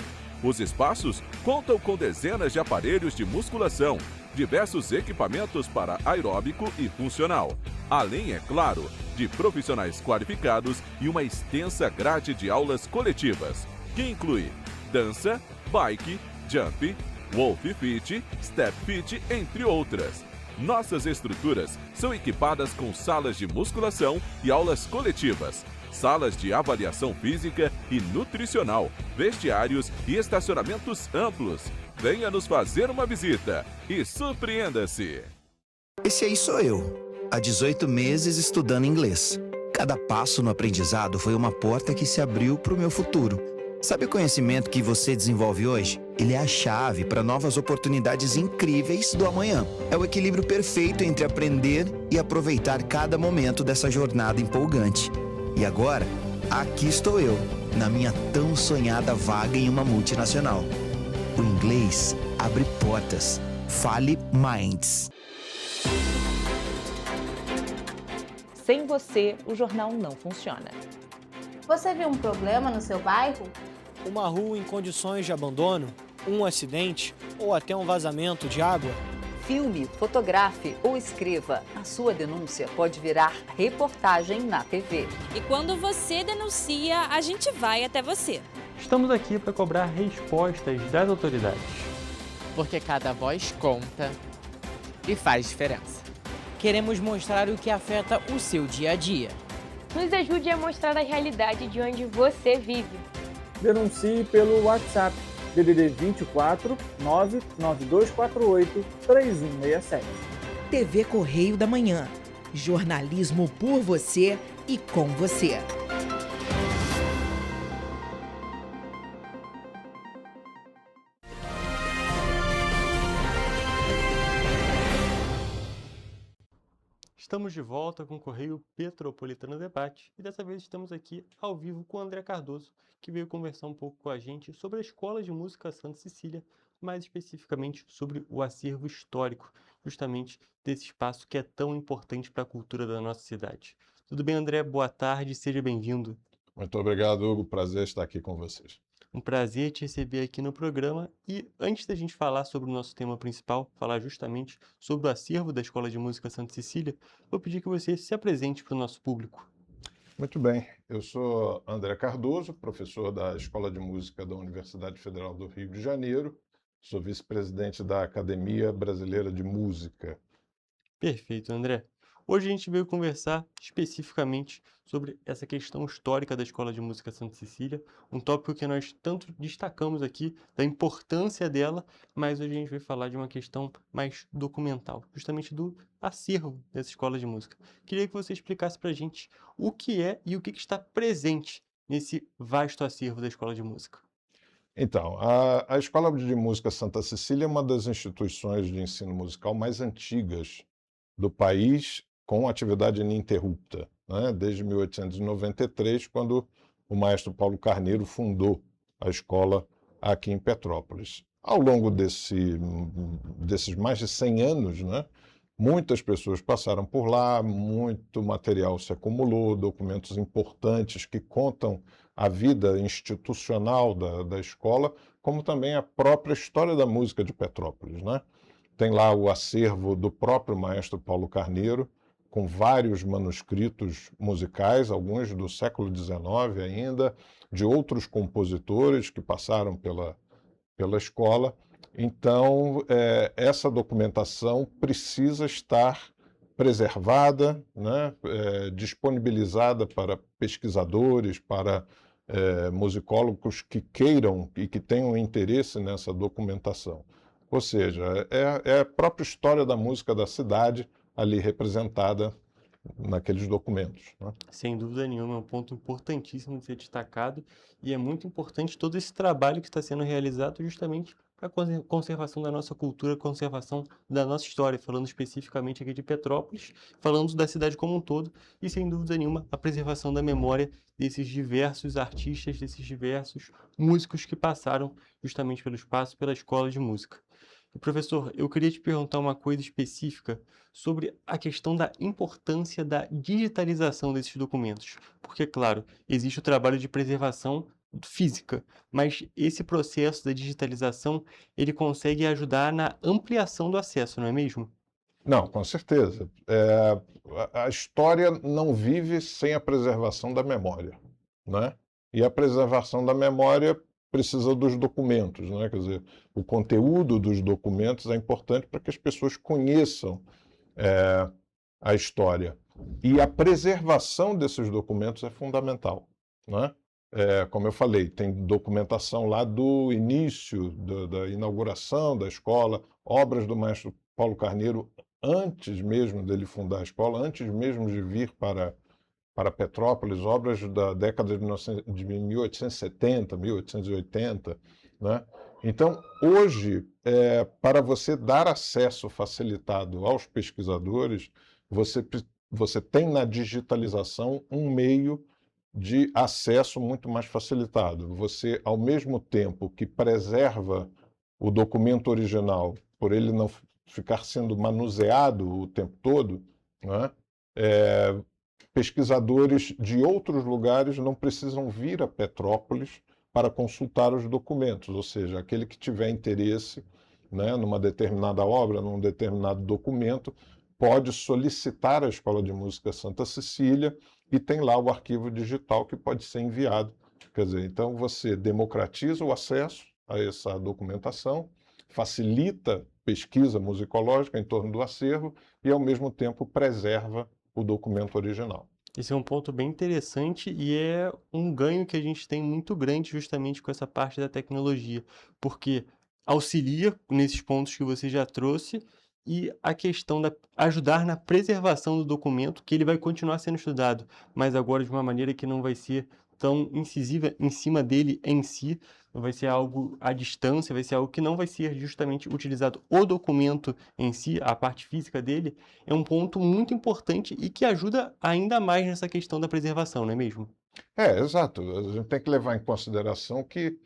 Os espaços contam com dezenas de aparelhos de musculação, diversos equipamentos para aeróbico e funcional, além, é claro, de profissionais qualificados e uma extensa grade de aulas coletivas, que inclui dança, bike, jump, wolf fit, step fit, entre outras. Nossas estruturas são equipadas com salas de musculação e aulas coletivas, salas de avaliação física e nutricional, vestiários e estacionamentos amplos. Venha nos fazer uma visita e surpreenda-se! Esse aí sou eu, há 18 meses estudando inglês. Cada passo no aprendizado foi uma porta que se abriu para o meu futuro. Sabe o conhecimento que você desenvolve hoje? Ele é a chave para novas oportunidades incríveis do amanhã. É o equilíbrio perfeito entre aprender e aproveitar cada momento dessa jornada empolgante. E agora, aqui estou eu, na minha tão sonhada vaga em uma multinacional. O inglês abre portas. Fale Minds. Sem você, o jornal não funciona. Você viu um problema no seu bairro? Uma rua em condições de abandono, um acidente ou até um vazamento de água? Filme, fotografe ou escreva. A sua denúncia pode virar reportagem na TV. E quando você denuncia, a gente vai até você. Estamos aqui para cobrar respostas das autoridades. Porque cada voz conta e faz diferença. Queremos mostrar o que afeta o seu dia a dia. Nos ajude a mostrar a realidade de onde você vive. Denuncie pelo WhatsApp DDD 24 99248 3167. TV Correio da Manhã. Jornalismo por você e com você. Estamos de volta com o Correio Petropolitano Debate e dessa vez estamos aqui ao vivo com o André Cardoso, que veio conversar um pouco com a gente sobre a Escola de Música Santa Cecília, mais especificamente sobre o acervo histórico, justamente desse espaço que é tão importante para a cultura da nossa cidade. Tudo bem, André? Boa tarde, seja bem-vindo. Muito obrigado, Hugo. Prazer estar aqui com vocês. Um prazer te receber aqui no programa e antes da gente falar sobre o nosso tema principal, falar justamente sobre o acervo da Escola de Música Santa Cecília, vou pedir que você se apresente para o nosso público. Muito bem, eu sou André Cardoso, professor da Escola de Música da Universidade Federal do Rio de Janeiro, sou vice-presidente da Academia Brasileira de Música. Perfeito, André. Hoje a gente veio conversar especificamente sobre essa questão histórica da Escola de Música Santa Cecília, um tópico que nós tanto destacamos aqui, da importância dela, mas hoje a gente vai falar de uma questão mais documental, justamente do acervo dessa Escola de Música. Queria que você explicasse para a gente o que é e o que está presente nesse vasto acervo da Escola de Música. Então, a Escola de Música Santa Cecília é uma das instituições de ensino musical mais antigas do país, com atividade ininterrupta, né? Desde 1893, quando o maestro Paulo Carneiro fundou a escola aqui em Petrópolis. Ao longo desses mais de 100 anos, né, muitas pessoas passaram por lá, muito material se acumulou, documentos importantes que contam a vida institucional da escola, como também a própria história da música de Petrópolis, né? Tem lá o acervo do próprio maestro Paulo Carneiro, com vários manuscritos musicais, alguns do século XIX ainda, de outros compositores que passaram pela escola. Então, essa documentação precisa estar preservada, né, disponibilizada para pesquisadores, para musicólogos que queiram e que tenham interesse nessa documentação. Ou seja, é a própria história da música da cidade ali representada naqueles documentos, né? Sem dúvida nenhuma, é um ponto importantíssimo de ser destacado e é muito importante todo esse trabalho que está sendo realizado justamente para a conservação da nossa cultura, conservação da nossa história, falando especificamente aqui de Petrópolis, falando da cidade como um todo e, sem dúvida nenhuma, a preservação da memória desses diversos artistas, desses diversos músicos que passaram justamente pelo espaço, pela escola de música. E, professor, eu queria te perguntar uma coisa específica sobre a questão da importância da digitalização desses documentos. Porque, claro, existe o trabalho de preservação física, mas esse processo da digitalização, ele consegue ajudar na ampliação do acesso, não é mesmo? Não, com certeza. A história não vive sem a preservação da memória, né? E a preservação da memória precisa dos documentos, né? Quer dizer, o conteúdo dos documentos é importante para que as pessoas conheçam a história. E a preservação desses documentos é fundamental, né? Como eu falei, tem documentação lá do início, da inauguração da escola, obras do maestro Paulo Carneiro antes mesmo dele fundar a escola, antes mesmo de vir para Petrópolis, obras da década de 1870, 1880, né? Então, hoje, para você dar acesso facilitado aos pesquisadores, você tem na digitalização um meio de acesso muito mais facilitado. Você, ao mesmo tempo que preserva o documento original, por ele não ficar sendo manuseado o tempo todo, né? Pesquisadores de outros lugares não precisam vir a Petrópolis para consultar os documentos, ou seja, aquele que tiver interesse, né, numa determinada obra, num determinado documento, pode solicitar à Escola de Música Santa Cecília e tem lá o arquivo digital que pode ser enviado. Quer dizer, então você democratiza o acesso a essa documentação, facilita pesquisa musicológica em torno do acervo e, ao mesmo tempo, preserva o documento original. Esse é um ponto bem interessante e é um ganho que a gente tem muito grande justamente com essa parte da tecnologia, porque auxilia nesses pontos que você já trouxe e a questão de ajudar na preservação do documento, que ele vai continuar sendo estudado, mas agora de uma maneira que não vai ser tão incisiva em cima dele em si, vai ser algo à distância, vai ser algo que não vai ser justamente utilizado o documento em si, a parte física dele, é um ponto muito importante e que ajuda ainda mais nessa questão da preservação, não é mesmo? Exato. A gente tem que levar em consideração que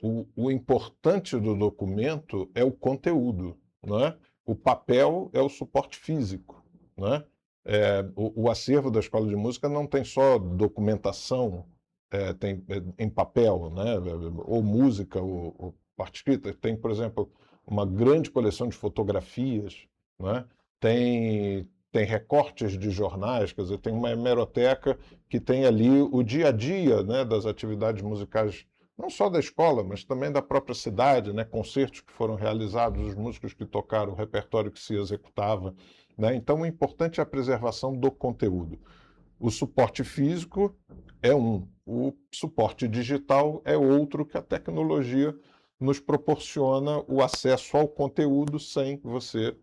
o importante do documento é o conteúdo, né? O papel é o suporte físico, né? O acervo da Escola de Música não tem só documentação tem, em papel, né? Ou música, ou parte escrita. Tem, por exemplo, uma grande coleção de fotografias, né? Tem recortes de jornais, quer dizer, tem uma hemeroteca que tem ali o dia a dia, né, das atividades musicais, não só da escola, mas também da própria cidade, né? Concertos que foram realizados, os músicos que tocaram, o repertório que se executava, né? Então, o importante é a preservação do conteúdo. O suporte físico é um, o suporte digital é outro, que a tecnologia nos proporciona o acesso ao conteúdo sem você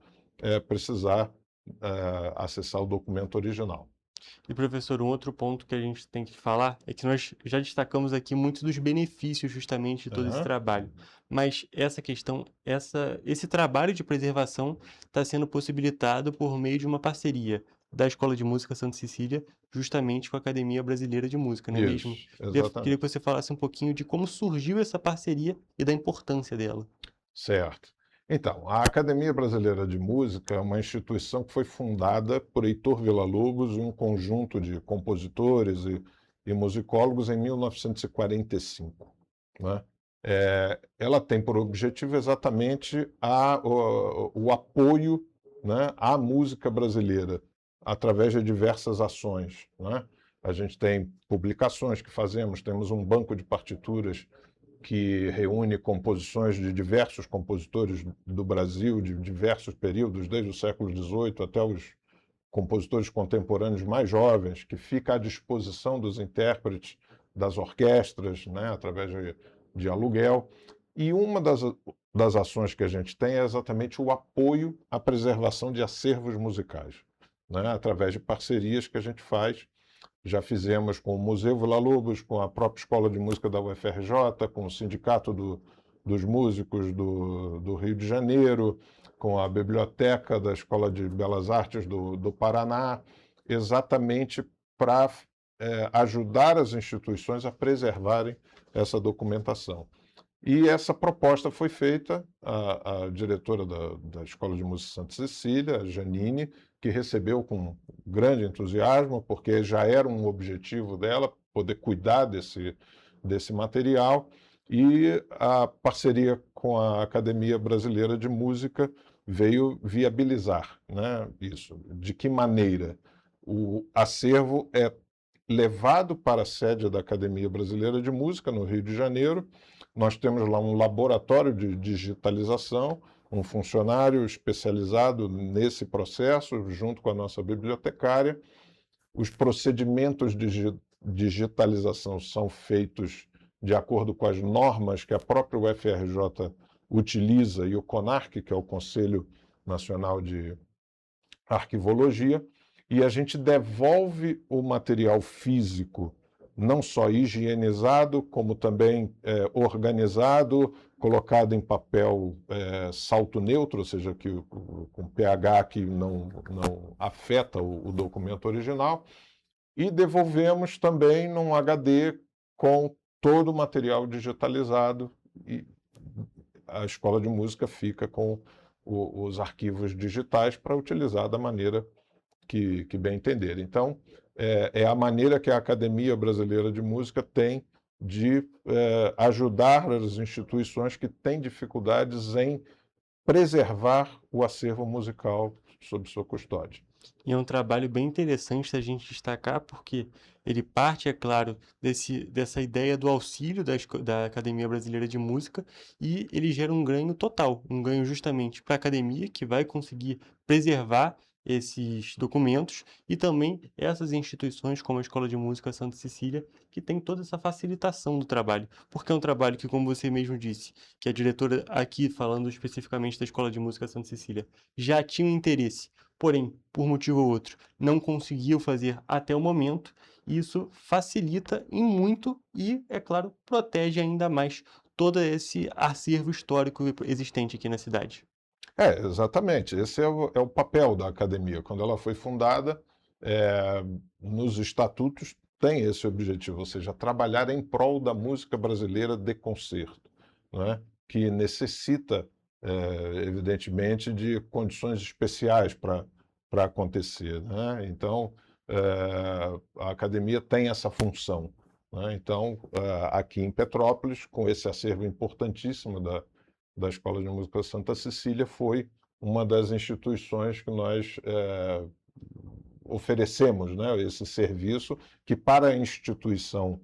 precisar acessar o documento original. E, professor, um outro ponto que a gente tem que falar é que nós já destacamos aqui muitos dos benefícios justamente de todo esse trabalho. Mas essa questão, esse trabalho de preservação está sendo possibilitado por meio de uma parceria da Escola de Música Santa Cecília, justamente com a Academia Brasileira de Música, não é mesmo? Queria que você falasse um pouquinho de como surgiu essa parceria e da importância dela. Certo. Então, a Academia Brasileira de Música é uma instituição que foi fundada por Heitor Villa-Lobos e um conjunto de compositores e musicólogos em 1945, né? Ela tem por objetivo exatamente o apoio, né, à música brasileira, através de diversas ações, né? A gente tem publicações que fazemos, temos um banco de partituras que reúne composições de diversos compositores do Brasil, de diversos períodos, desde o século XVIII até os compositores contemporâneos mais jovens, que fica à disposição dos intérpretes, das orquestras, né, através de aluguel. E uma das ações que a gente tem é exatamente o apoio à preservação de acervos musicais, né, através de parcerias que a gente faz. Já fizemos com o Museu Villa-Lobos, com a própria Escola de Música da UFRJ, com o Sindicato dos Músicos do Rio de Janeiro, com a Biblioteca da Escola de Belas Artes do Paraná, exatamente para ajudar as instituições a preservarem essa documentação. E essa proposta foi feita, a diretora da Escola de Música Santa Cecília, a Janine, que recebeu com grande entusiasmo, porque já era um objetivo dela poder cuidar desse material, e a parceria com a Academia Brasileira de Música veio viabilizar, né, isso. De que maneira? O acervo é levado para a sede da Academia Brasileira de Música, no Rio de Janeiro. Nós temos lá um laboratório de digitalização, um funcionário especializado nesse processo, junto com a nossa bibliotecária. Os procedimentos de digitalização são feitos de acordo com as normas que a própria UFRJ utiliza e o CONARC, que é o Conselho Nacional de Arquivologia, e a gente devolve o material físico não só higienizado, como também organizado, colocado em papel salto neutro, ou seja, com pH que não afeta o documento original, e devolvemos também num HD com todo o material digitalizado, e a Escola de Música fica com os arquivos digitais para utilizar da maneira que bem entender. Então, é a maneira que a Academia Brasileira de Música tem de ajudar as instituições que têm dificuldades em preservar o acervo musical sob sua custódia. E é um trabalho bem interessante da gente destacar, porque ele parte, é claro, dessa ideia do auxílio da Academia Brasileira de Música, e ele gera um ganho total, um ganho justamente para a academia, que vai conseguir preservar esses documentos, e também essas instituições como a Escola de Música Santa Cecília, que tem toda essa facilitação do trabalho, porque é um trabalho que, como você mesmo disse, que a diretora aqui, falando especificamente da Escola de Música Santa Cecília, já tinha um interesse, porém, por motivo ou outro, não conseguiu fazer até o momento. Isso facilita em muito e, é claro, protege ainda mais todo esse acervo histórico existente aqui na cidade. Exatamente. Esse é o papel da academia. Quando ela foi fundada, nos estatutos tem esse objetivo, ou seja, trabalhar em prol da música brasileira de concerto, né? Que necessita, evidentemente, de condições especiais para acontecer, né? Então, a academia tem essa função, né? Então, aqui em Petrópolis, com esse acervo importantíssimo da Escola de Música Santa Cecília, foi uma das instituições que nós oferecemos, né, esse serviço, que para a instituição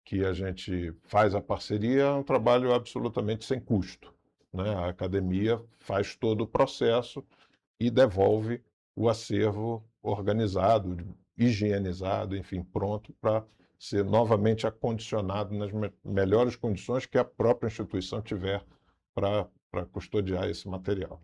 que a gente faz a parceria é um trabalho absolutamente sem custo, né? A academia faz todo o processo e devolve o acervo organizado, higienizado, enfim, pronto para ser novamente acondicionado nas melhores condições que a própria instituição tiver para custodiar esse material.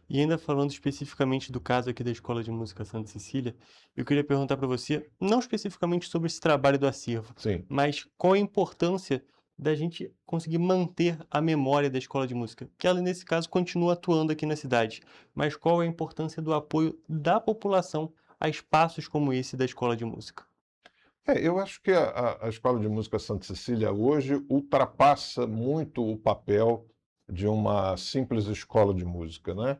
E ainda falando especificamente do caso aqui da Escola de Música Santa Cecília, eu queria perguntar para você, não especificamente sobre esse trabalho do acervo, Sim. mas qual a importância da gente conseguir manter a memória da Escola de Música, que ela, nesse caso, continua atuando aqui na cidade, mas qual a importância do apoio da população a espaços como esse da Escola de Música? Eu acho que a Escola de Música Santa Cecília hoje ultrapassa muito o papel de uma simples escola de música, né?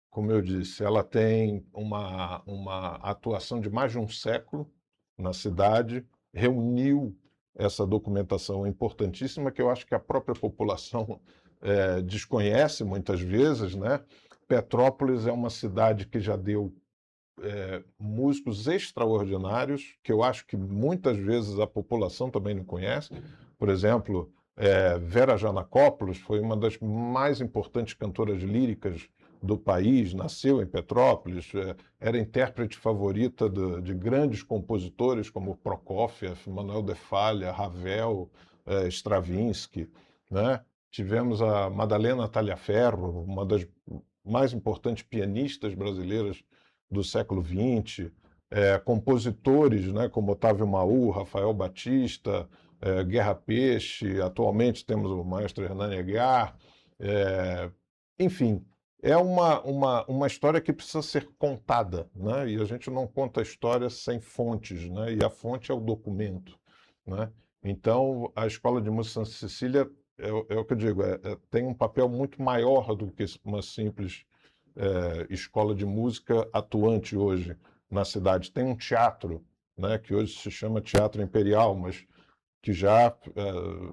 Como eu disse, ela tem uma atuação de mais de um século na cidade, reuniu essa documentação importantíssima que eu acho que a própria população desconhece muitas vezes, né? Petrópolis é uma cidade que já deu músicos extraordinários, que eu acho que muitas vezes a população também não conhece. Por exemplo, Vera Janacopoulos foi uma das mais importantes cantoras líricas do país, nasceu em Petrópolis, era intérprete favorita de grandes compositores como Prokofiev, Manuel de Falla, Ravel, Stravinsky, né? Tivemos a Madalena Tagliaferro, uma das mais importantes pianistas brasileiras do século XX, compositores, né, como Otávio Maú, Rafael Batista, Guerra Peixe, atualmente temos o maestro Hernani Aguiar, enfim, é uma história que precisa ser contada, né? E a gente não conta a história sem fontes, né? E a fonte é o documento, né? Então, a Escola de Música Santa Cecília, é o que eu digo, tem um papel muito maior do que uma simples escola de música atuante hoje na cidade. Tem um teatro, né, que hoje se chama Teatro Imperial, mas que já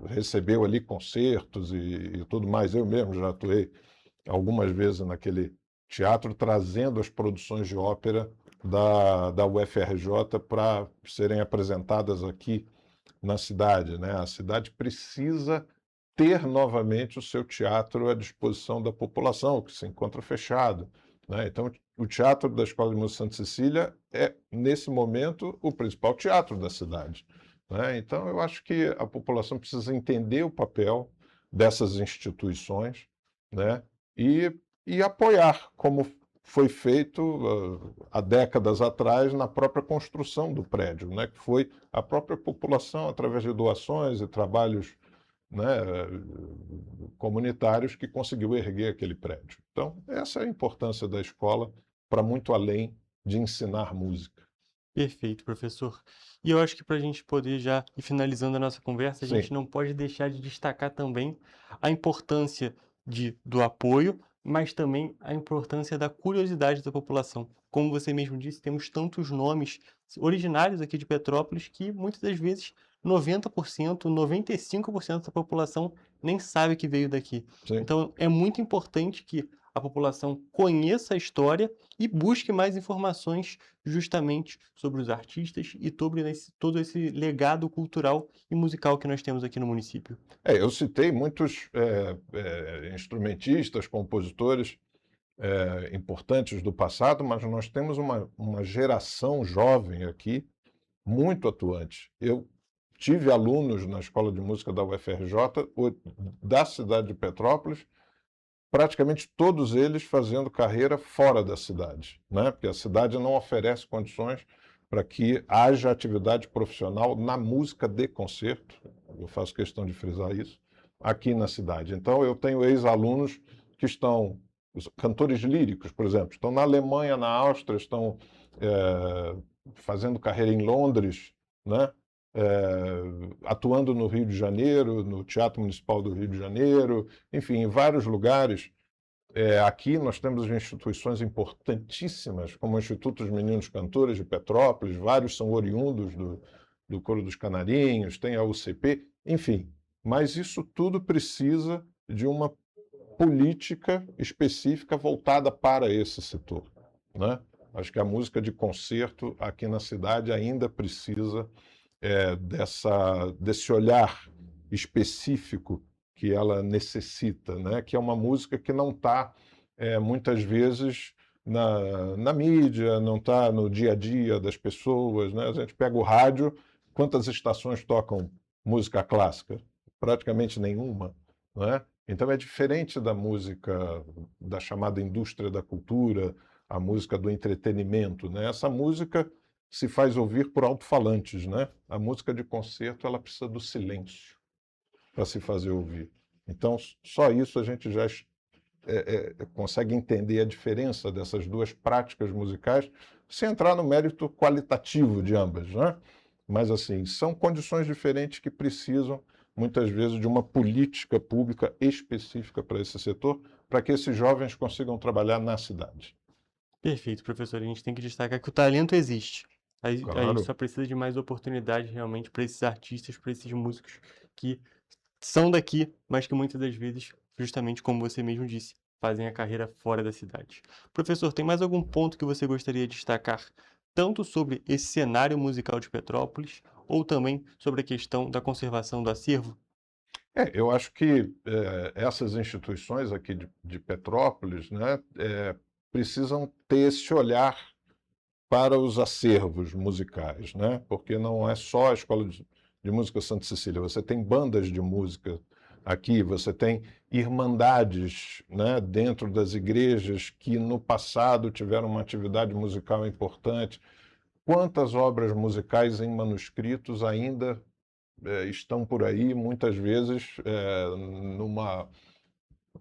recebeu ali concertos e tudo mais. Eu mesmo já atuei algumas vezes naquele teatro, trazendo as produções de ópera da UFRJ para serem apresentadas aqui na cidade, né? A cidade precisa ter novamente o seu teatro à disposição da população, que se encontra fechado, né? Então, o teatro da Escola de Música Santa Cecília é, nesse momento, o principal teatro da cidade, né? Então, eu acho que a população precisa entender o papel dessas instituições, né? E apoiar, como foi feito há décadas atrás na própria construção do prédio, né? Que foi a própria população, através de doações e trabalhos, né, comunitários, que conseguiu erguer aquele prédio. Então, essa é a importância da escola para muito além de ensinar música. Perfeito, professor. E eu acho que para a gente poder já ir finalizando a nossa conversa, a Sim. gente não pode deixar de destacar também a importância do apoio, mas também a importância da curiosidade da população. Como você mesmo disse, temos tantos nomes originários aqui de Petrópolis que muitas das vezes 90%, 95% da população nem sabe que veio daqui. Sim. Então é muito importante que a população conheça a história e busque mais informações justamente sobre os artistas e sobre todo esse legado cultural e musical que nós temos aqui no município. Eu citei muitos instrumentistas, compositores importantes do passado, mas nós temos uma geração jovem aqui muito atuante. Eu tive alunos na Escola de Música da UFRJ, da cidade de Petrópolis, praticamente todos eles fazendo carreira fora da cidade, né? Porque a cidade não oferece condições para que haja atividade profissional na música de concerto, eu faço questão de frisar isso, aqui na cidade. Então, eu tenho ex-alunos que estão, os cantores líricos, por exemplo, estão na Alemanha, na Áustria, estão fazendo carreira em Londres, né? Atuando no Rio de Janeiro, no Teatro Municipal do Rio de Janeiro, enfim, em vários lugares. Aqui nós temos instituições importantíssimas, como o Instituto dos Meninos Cantores de Petrópolis, vários são oriundos do Coro dos Canarinhos, tem a UCP, enfim. Mas isso tudo precisa de uma política específica voltada para esse setor, né? Acho que a música de concerto aqui na cidade ainda precisa desse olhar específico que ela necessita, né? Que é uma música que não está, muitas vezes, na mídia, não está no dia a dia das pessoas, né? A gente pega o rádio, quantas estações tocam música clássica? Praticamente nenhuma, né? Então é diferente da música da chamada indústria da cultura, a música do entretenimento, né? Essa música se faz ouvir por alto-falantes, né? A música de concerto, ela precisa do silêncio para se fazer ouvir. Então, só isso a gente já consegue entender a diferença dessas duas práticas musicais, sem entrar no mérito qualitativo de ambas, né? Mas, assim, são condições diferentes que precisam, muitas vezes, de uma política pública específica para esse setor, para que esses jovens consigam trabalhar na cidade. Perfeito, professor. A gente tem que destacar que o talento existe. A Claro. gente só precisa de mais oportunidade realmente para esses artistas, para esses músicos que são daqui, mas que muitas das vezes, justamente como você mesmo disse, fazem a carreira fora da cidade. Professor, tem mais algum ponto que você gostaria de destacar, tanto sobre esse cenário musical de Petrópolis, ou também sobre a questão da conservação do acervo? Eu acho que essas instituições aqui de Petrópolis, né, precisam ter esse olhar para os acervos musicais, né? Porque não é só a Escola de Música Santa Cecília, você tem bandas de música aqui, você tem irmandades, né, dentro das igrejas que no passado tiveram uma atividade musical importante. Quantas obras musicais em manuscritos ainda estão por aí, muitas vezes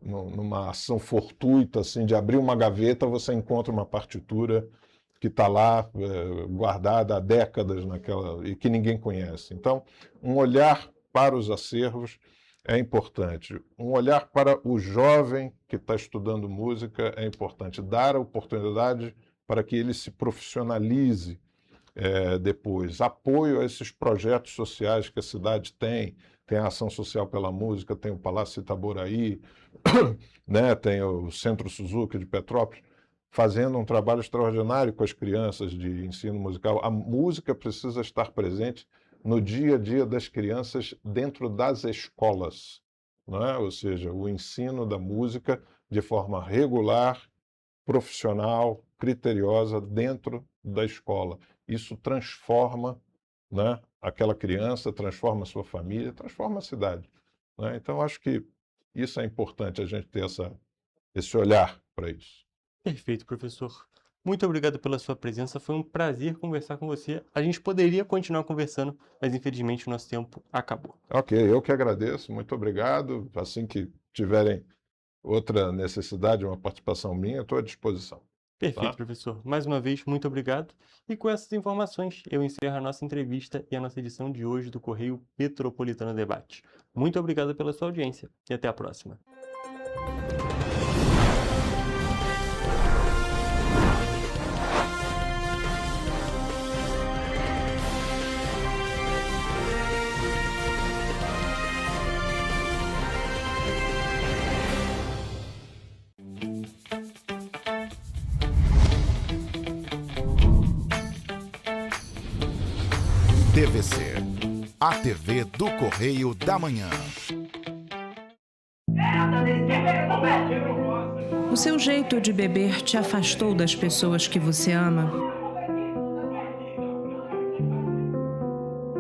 numa ação fortuita, assim, de abrir uma gaveta, você encontra uma partitura que está lá guardada há décadas e que ninguém conhece. Então, um olhar para os acervos é importante. Um olhar para o jovem que está estudando música é importante. Dar a oportunidade para que ele se profissionalize depois. Apoio a esses projetos sociais que a cidade tem. Tem a Ação Social pela Música, tem o Palácio Itaboraí, né? Tem o Centro Suzuki de Petrópolis, fazendo um trabalho extraordinário com as crianças de ensino musical. A música precisa estar presente no dia a dia das crianças dentro das escolas, não é? Ou seja, o ensino da música de forma regular, profissional, criteriosa dentro da escola. Isso transforma, né, aquela criança, transforma a sua família, transforma a cidade, né? Então, acho que isso é importante, a gente ter esse olhar para isso. Perfeito, professor. Muito obrigado pela sua presença, foi um prazer conversar com você. A gente poderia continuar conversando, mas infelizmente o nosso tempo acabou. Ok, eu que agradeço, muito obrigado. Assim que tiverem outra necessidade, uma participação minha, estou à disposição. Perfeito, Tá? professor. Mais uma vez, muito obrigado. E com essas informações, eu encerro a nossa entrevista e a nossa edição de hoje do Correio Petropolitano Debate. Muito obrigado pela sua audiência e até a próxima. TVC, a TV do Correio da Manhã. O seu jeito de beber te afastou das pessoas que você ama?